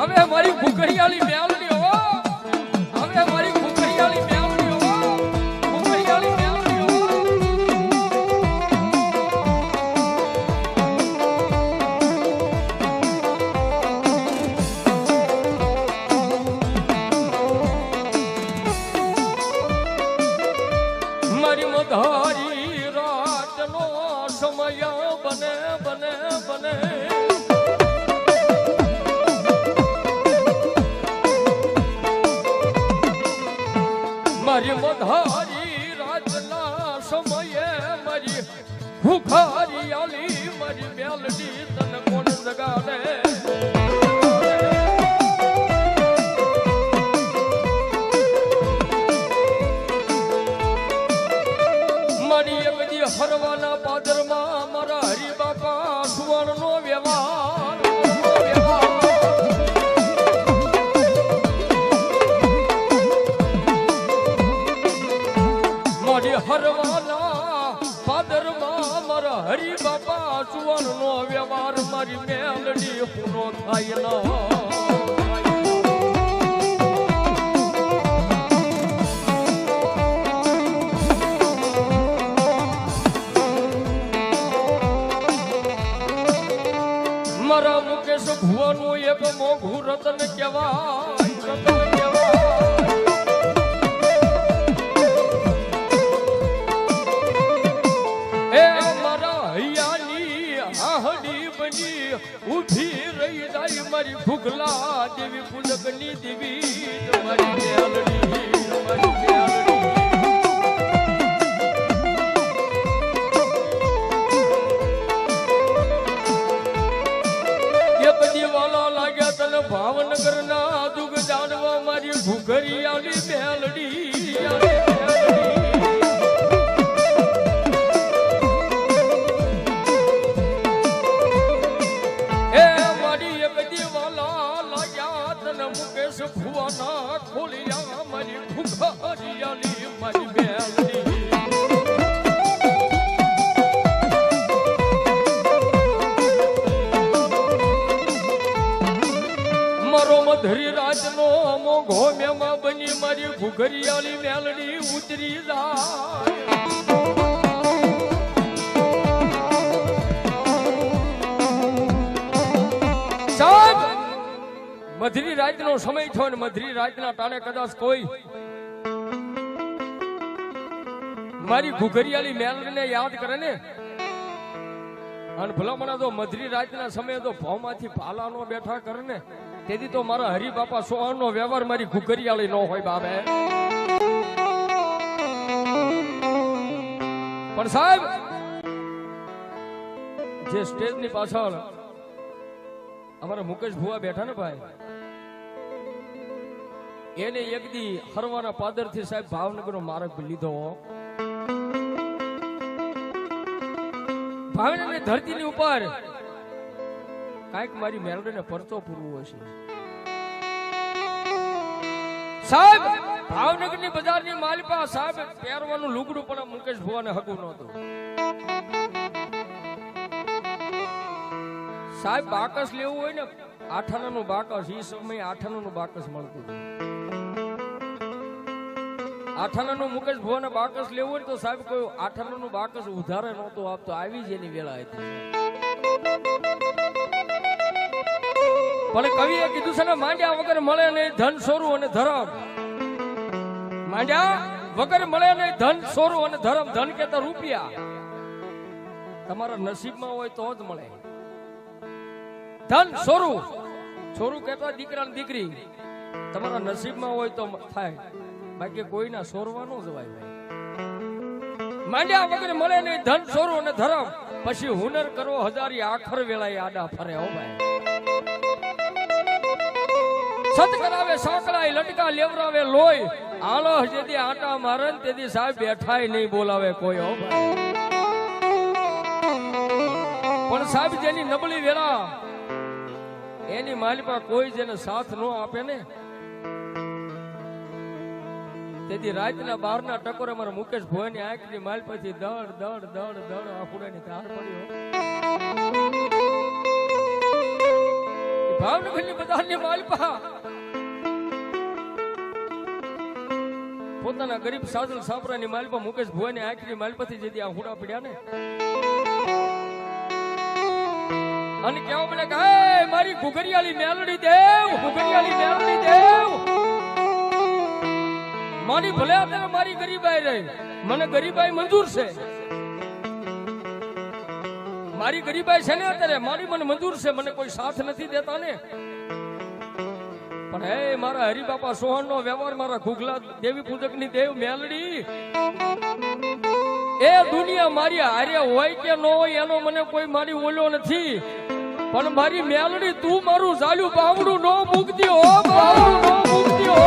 હવે મારી ભૂખરિયાળી મેલડી હો, હવે મારી ભૂખરિયાળી મેલડી હો, ભૂખરિયાળી મેલડી હો. મારી મધારી રાતનો સમય બને બને બને મારી મધારી રાતના સમયે મારી ભૂખારી આલી મારી મેલડી તને કોણ જગાડે. મારી એ બધી હરવાના પાદરમાં મારા હરિબાપા સુવર્ણનો વ્યવહાર હરવાના પાદરમાં મારા હરિ બાપા સુવર્ણનો વ્યવહાર મારી મેલડી પૂરો થાય ન. મારા મુકેશ ભુવાનું એક મોઘું રતન કહેવાય, રતન કહેવાય. ઉભી રહી જાય મારી ભૂગલા દેવી પૂજકની દેવી મારી મેલડી મારી મેલડી. એ બધી વાલા લાગ્યા તને ભાવનગર ના દુગ જાણવા મારી ભૂખરિયાળી મેલડી. મુકેશ ભુવાના ખોલિયા મારી ભૂખરિયાળી મારી મેલડી. મારો મધરી રાજનો મોઘો મેમાં બની મારી ભૂખરિયાળી મેલડી ઉતરી જાય. મધરી રાતનો સમય થયો ને મધરી રાતના ટાણે કદાચ કોઈ મારી ઘુઘરિયાળી મેલડીને યાદ કરે ને, અને ભલામણા તો મધરી રાતના સમયે તો ભાવમાંથી પાલાનો બેઠા કરે ને, તેથી તો મારા હરિબાપા સોહાણનો વ્યવહાર મારી ઘુઘરિયાળી ન હોય બાબે. પણ સાહેબ જે સ્ટેજની પાછળ અમારા મુકેશ ભુવા બેઠા ને ભાઈ, એને એક દી હરવાના પાદર થી સાહેબ ભાવનગર નો માર્ગ લીધો. ભાવનગર ની ધરતી ની ઉપર કઈક મારી મેલડી ને પરચો પૂરવો હશે સાહેબ. ભાવનગર ની બજાર ની માલિપા સાહેબ પહેરવાનું લુગડું પણ મુકેશ ભુવા ને હગું નહોતું સાહેબ. બાકસ લેવું હોય ને, આઠાણાનું બાકસ, એ સમયે આઠાણાનું બાકસ મળતું હતું. આઠાણાનું મુકેશ ભુવાને બાકસ લેવું હોય તો સાહેબ કોઈ આઠાણાનું બાકસ ઉધારે નહોતું આપતો, આવી જ એની વેળા હતી. પણ કવિએ કીધું છે ને, માંડ્યા વગર મળે નહીં ધન સોરું અને ધરમ. માંડ્યા વગર મળે નહીં ધન સોરું અને ધરમ. ધન કેતા રૂપિયા તમારા નસીબમાં હોય તો જ મળે. ધન સોરું, સોરું કેતા દીકરા ને દીકરી તમારા નસીબમાં હોય તો થાય, બાકી કોઈના સોરવા ન જવાય. માંડ્યા વગર મળે નહીં ધન સોરું અને ધરમ. પછી હુનર કરો હજારી આખર વેળાએ આડા ફરે. હો ભાઈ, સત કરાવે સાંકળાય, લટકા લેવરાવે લોય. આલો જેદી આટા મારે તેથી સાહેબ બેઠાય નહીં બોલાવે કોઈ. હો ભાઈ, પણ સાહેબ જેની નબળી વેળા એની માલિપા કોઈ જેને સાથ ન આપે ને, તેથી રાતના 12ના ટકોરે મારા મુકેશ ભુવાની આંખની માલિપાથી દડ દડ દડ દડ આફુડાની ધાર પડ્યો. ભાવનગરની બધાની માલપા પોતાના ગરીબ સાજલ સાંપરાની માલપા મુકેશ ભુવાની આંખની માલપાથી જેથી આ હુડા પડ્યા ને અને કેવા મને કહે મારી ઘુઘરિયાળી મેલડી દેવ, ઘુઘરિયાળી મેલડી દેવ મારી ભલે અત્યારે મારી ગરીબાઈ રહી, મને ગરીબાઈ મંજૂર છે, મારી ગરીબાઈ છે ને અત્યારે મારી મને મંજૂર છે, મને કોઈ સાથ નથી દેતા ને પણ હે મારા હરિબાપા સોહન નો વ્યવહાર મારા ઘુઘલા દેવી પૂજક ની દેવ મેલડી એ દુનિયા મારી હારે હોય કે ન હોય એનો મને કોઈ મારી ઓલો નથી પણ મારી મેલડી તું મારું ઝાલ્યું બાવડું નો મૂકતી હો, બાવડું નો મૂકતી હો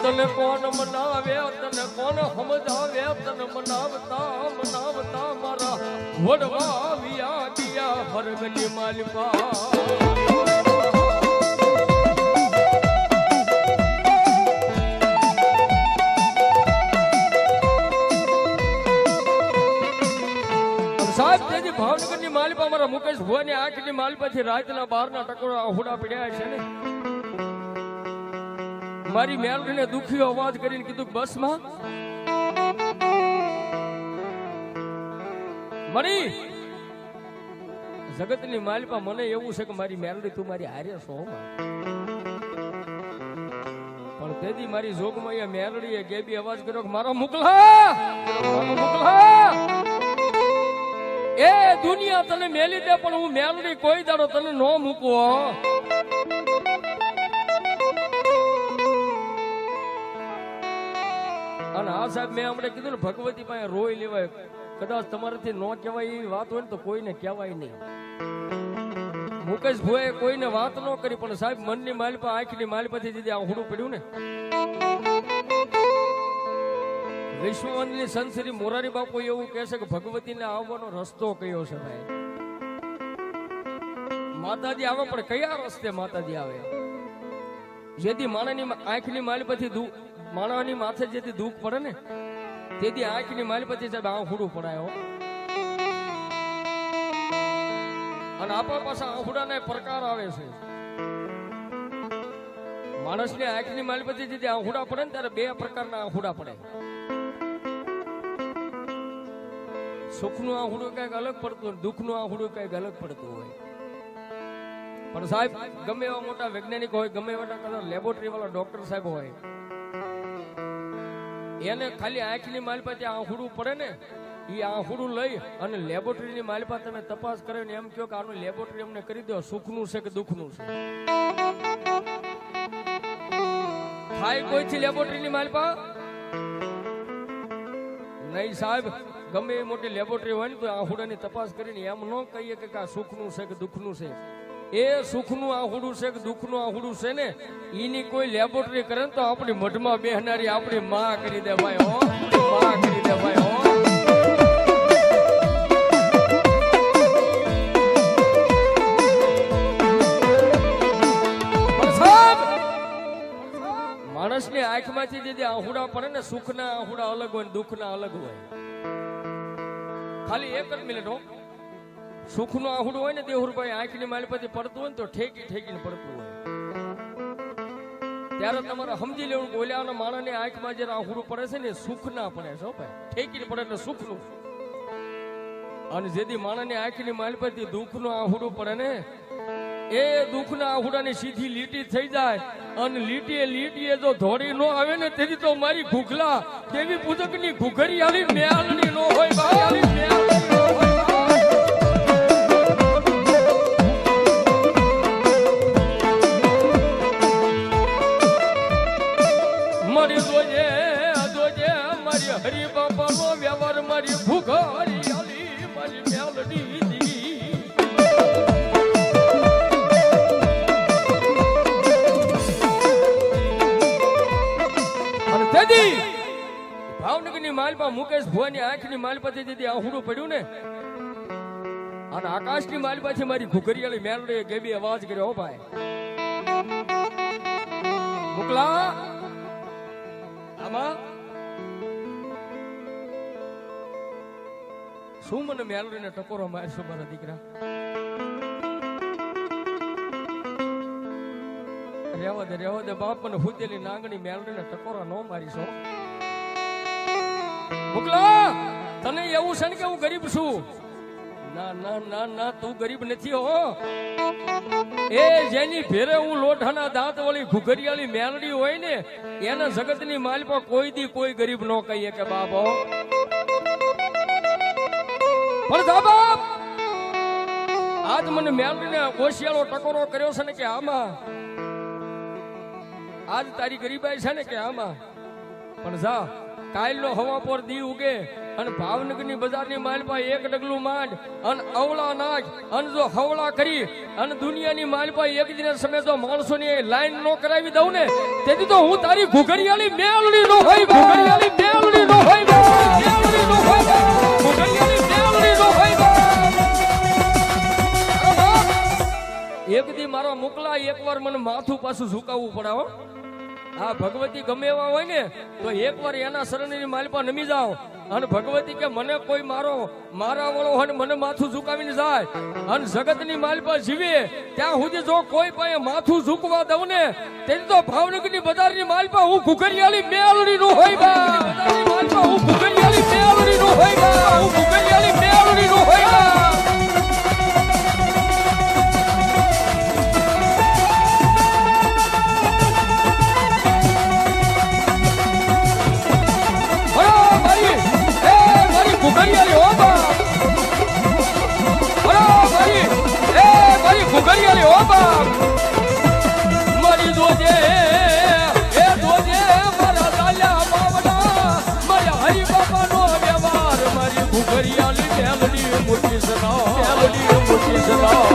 તને કોણ મનાવે, તને કોણ સમજાવે, તને મનાવતા મનાવતા મારા વડવા વિયા દિયા ફરગની માલપા સાહેબ તેથી ભાવનગરની માલપા મારા મુકેશ ભુવાની આંખની માલપાથી રાતના 12 ના ટકોરા હુડા પડ્યા છે ને મારી મેલડીને દુખી અવાજ કરીને કીધું બસ માં મરી જગતની માલપા મને એવું છે કે મારી મેલડી તું મારી હારે છો પણ તેથી મારી જોગમાં એ મેલડીએ ગેબી અવાજ કર્યો કે મારો મુકલા એ દુનિયા તને મેલી દે પણ હું મેલડી કોઈ દાડો તને ન મૂકવો અને આ સાહેબ મેં હમણાં કીધું ને ભગવતી પાસે રોઈ લેવાય કદાચ તમારાથી ન કહેવાય એવી વાત હોય ને તો કોઈને કહેવાય નહીં. મુકેશ ભુએ કોઈને વાત ન કરી પણ સાહેબ મનની માલપા આંખની માલપાથી જે આહુડું પડ્યું ને વિશ્વવંદની સંત શ્રી મોરારી બાપુ એવું કહે છે કે ભગવતીને આવવાનો રસ્તો કયો છે ભાઈ માતાજી આવે પણ કયા રસ્તે માતાજી આવે જેથી માણાની આંખની માલપાથી માણવાની માથે જેથી દુઃખ પડે ને તેથી આંખની માલપાથી સાહેબ આહુડું પડાયો અને આપણા પાસે આહુડાના પ્રકાર આવે છે માણસની આંખની માલપાથી જેથી આહુડા પડે ને ત્યારે 2 પ્રકારના આહુડા પડે. સુખનું આહુડું કઈક અલગ પડતું હોય, દુઃખનું આહુડું કઈક અલગ પડતું હોય. પણ સાહેબ ગમે એવા મોટા વૈજ્ઞાનિક હોય, ગમે એવા લેબોરેટરી વાળા ડોક્ટર સાહેબ હોય, એને ખાલી આંખની માલપાથી આહુડું પડે ને એ આહુડું લઈ અને લેબોરેટરીની માલપા તમે તપાસ કરે ને એમ કહો કે આનું લેબોરેટરી અમને કરી દો સુખનું છે કે દુઃખનું છે. થાય કોઈથી લેબોરેટરીની માલપા નહીં સાહેબ. ગમે એ મોટી લેબોરેટરી હોય ને તો આહુડાની તપાસ કરીને એમ ન કહીએ કે આ સુખનું છે કે દુઃખનું છે. એ સુખનું આહુડું છે કે દુઃખનું આહુડું છે ને એની કોઈ લેબોરેટરી કરે ને તો આપણી મઢમાં બેહનારી આપણી માં કરી દે ભાઈ હો, માં કરી દે ભાઈ હો. માણસની આંખમાંથી જે આહુડા પડે ને સુખના આહુડા અલગ હોય, દુઃખના અલગ હોય. ખાલી એક જ મિનિટ હો. સુખનું આહુડું હોય ને દેહુરભાઈ આંખની માલપાથી પડતું હોય ને તો ઠેકીને પડતું હોય. ત્યારે તમારે સમજી લેવું કે ઓલાના માણસની આંખમાં જે આહુડું પડે છે ને સુખ ના પડે છે ભાઈ, ઠેકીને પડે એટલે સુખનું. અને જેથી માણસની આંખની માલપાથી દુઃખનું આહુડું પડે ને એ દુઃખના આહુડાની સીધી લીટી થઈ જાય અને લીટીએ જો ધોડી નો આવે ને તેથી તો મારી ઘુઘલા દેવી પૂજકની ઘુઘરિયાળી મેલડી નો હોય ભાઈ, મેલડી નો હોય. મારી જોજે મારી હરિ બાપા નો વ્યવહાર મારી ઘુઘરિયાળી મારી મેલડી ભાવનગરની માલપા મુકેશ ભુવાની આંખની માલપાથી દીધી આહુડું પડ્યું ને અને આકાશની માલપાથી મારી ઘુઘરિયાળી મેલડીએ કેવી અવાજ કર્યો ભાઈ મુકલા આમાં શું મને મેલડીને ટકોરો મારશો મારા દીકરા રેવા દે બાપ મને હુતેલી નાંગણી મેલડીને ટકોરા નો મારીશો મુકલા તને એવું છે ને કે હું ગરીબ છું ના ના ના ના તું ગરીબ નથી હો એ જેની ભેરે હું લોઢાના દાંત વાળી ઘુઘરિયાળી મેલડી હોય ને એના જગતની માલપા કોઈ દી કોઈ ગરીબ નો કહીએ કે બાપો પણ બાપ આજ મને મેલડીને ઓશિયાળો ટકોરો કર્યો છે ને કે આમાં આજ તારી ગરીબાઈ છે ને કે આમાં પણ જા કાલનો હવા પર દી ઉગે અને ભાવનગરની બજારની માલપા એક ડગલું માંડ અને અવળા નાખ અને જો હવળા કરી અને દુનિયાની માલપા એક દિન સમય જો માણસોની લાઈન નો કરાવી દઉં ને તેથી તો હું તારી ઘુઘરિયાળી મેલડી નો હોય ઘુઘરિયાળી મેલડી નો હોય મેલડી નો હોય ઘુઘરિયાળી મેલડી નો હોય એક દી મારા મુકલા એકવાર મને માથું પાછું ઝુકાવવું પડે હો આ ભગવતી ગમે એવા હોય ને તો એકવાર એના શરણની માલપા નમી જાઓ અને ભગવતી કે મને કોઈ મારા વાળો હોય મને માથું ઝુકાવીને જાય અને જગતની માલપા જીવે ત્યાં સુધી જો કોઈ પાસે માથું ઝુકવા દઉં ને તેથી તો ભાવનગરની બજારની માલપા હું ઘુઘરિયાળી મેલડી નો હોય બજારની માલપા હું ઘુઘરિયાળી મેલડી નો હોય હું ઘુઘરિયાળી મેલડી નો હોય ઘુઘરિયાળી હો બાપ ઘુઘરિયાળી હો બાપ મારી જોજે એ જોજે મારા લાલ્યા બાવડા મારા હરિ બાપાનો વ્યવહાર મારી ઘુઘરિયાળી મેલડી મોટી સલાહ મેલડી મોટી સલાહ